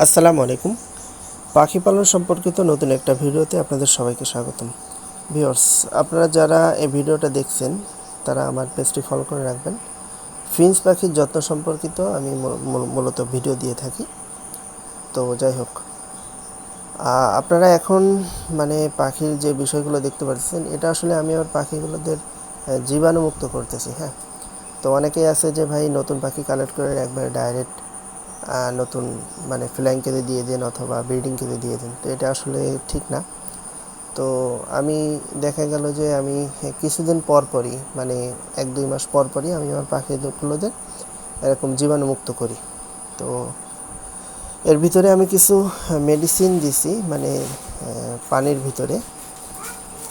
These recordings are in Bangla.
আসসালামু আলাইকুম। পাখি পালন সম্পর্কিত নতুন একটা ভিডিওতে আপনাদের সবাইকে স্বাগতম। ভিউয়ার্স, আপনারা যারা এই ভিডিওটা দেখছেন তারা আমার পেজটি ফলো করে রাখবেন। ফিঞ্চ পাখির যত্ন সম্পর্কিত আমি মূলত ভিডিও দিয়ে থাকি। তো যাই হোক, আপনারা এখন পাখির যে বিষয়গুলো দেখতে পাচ্ছেন, এটা আসলে আমি আমার পাখিগুলোদের জীবাণুমুক্ত করতেছি। হ্যাঁ, তো অনেকেই আছে যে ভাই নতুন পাখি কালেক্ট করে একবারে ডাইরেক্ট নতুন ফ্লাইং কেজে দিয়ে দেন অথবা ব্রিডিং কেজে দিয়ে দেন। তো এটা আসলে ঠিক না। তো আমি দেখা গেল যে আমি কিছুদিন পরই 1-2 মাস পরই আমি আমার পাখিগুলোদের এরকম জীবাণুমুক্ত করি। তো এর ভিতরে আমি কিছু মেডিসিন দিছি পানির ভিতরে।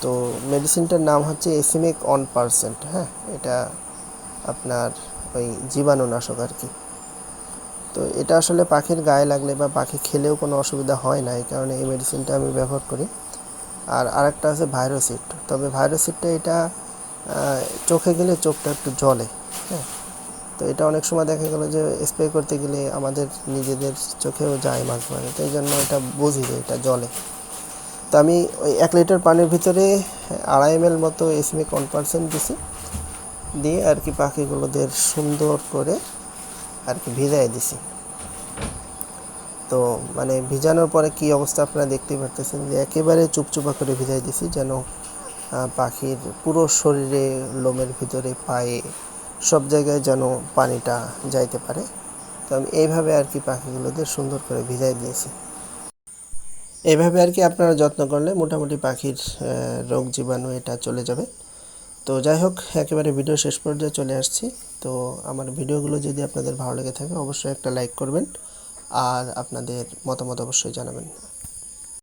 তো মেডিসিনটার নাম হচ্ছে এসিমিক 1%। হ্যাঁ, এটা আপনার ওই জীবাণুনাশক আর কি। তো এটা আসলে পাখির গায়ে লাগলে বা পাখি খেলেও কোনো অসুবিধা হয় না, এই কারণে এই মেডিসিনটা আমি ব্যবহার করি। আর আরেকটা আছে ভাইরোসিড। তবে ভাইরোসিডটা এটা চোখে গেলে চোখটা একটু জ্বলে। হ্যাঁ, তো এটা অনেক সময় দেখা গেল যে স্প্রে করতে গেলে আমাদের নিজেদের চোখেও যায় মাঝে মাঝে, তো এই জন্য এটা বুঝি যে এটা জ্বলে। তো আমি ওই 1 লিটার পানির ভিতরে 2.5 ml মতো এসমিক 1% দিছি, দিয়ে আর কি পাখিগুলোদের সুন্দর করে আর কি ভিজাই দিছি। তো ভিজানোর পরে কী অবস্থা আপনারা দেখতেই পারতেছেন যে একেবারে চুপচুপা করে ভিজাই দিছি, যেন পাখির পুরো শরীরে, লোমের ভিতরে, পায়ে, সব জায়গায় যেন পানিটা যাইতে পারে। তো আমি এইভাবে আর কি পাখিগুলোদের সুন্দর করে ভিজাই দিয়েছি। এইভাবে আর কি আপনারা যত্ন করলে মোটামুটি পাখির রোগ জীবাণু এটা চলে যাবে। তো যাই হোক, একেবারে ভিডিও শেষ পর্যায়ে চলে আসছি। তো আমার ভিডিওগুলো যদি আপনাদের ভালো লেগে থাকে অবশ্যই একটা লাইক করবেন আর আপনাদের মতামত অবশ্যই জানাবেন।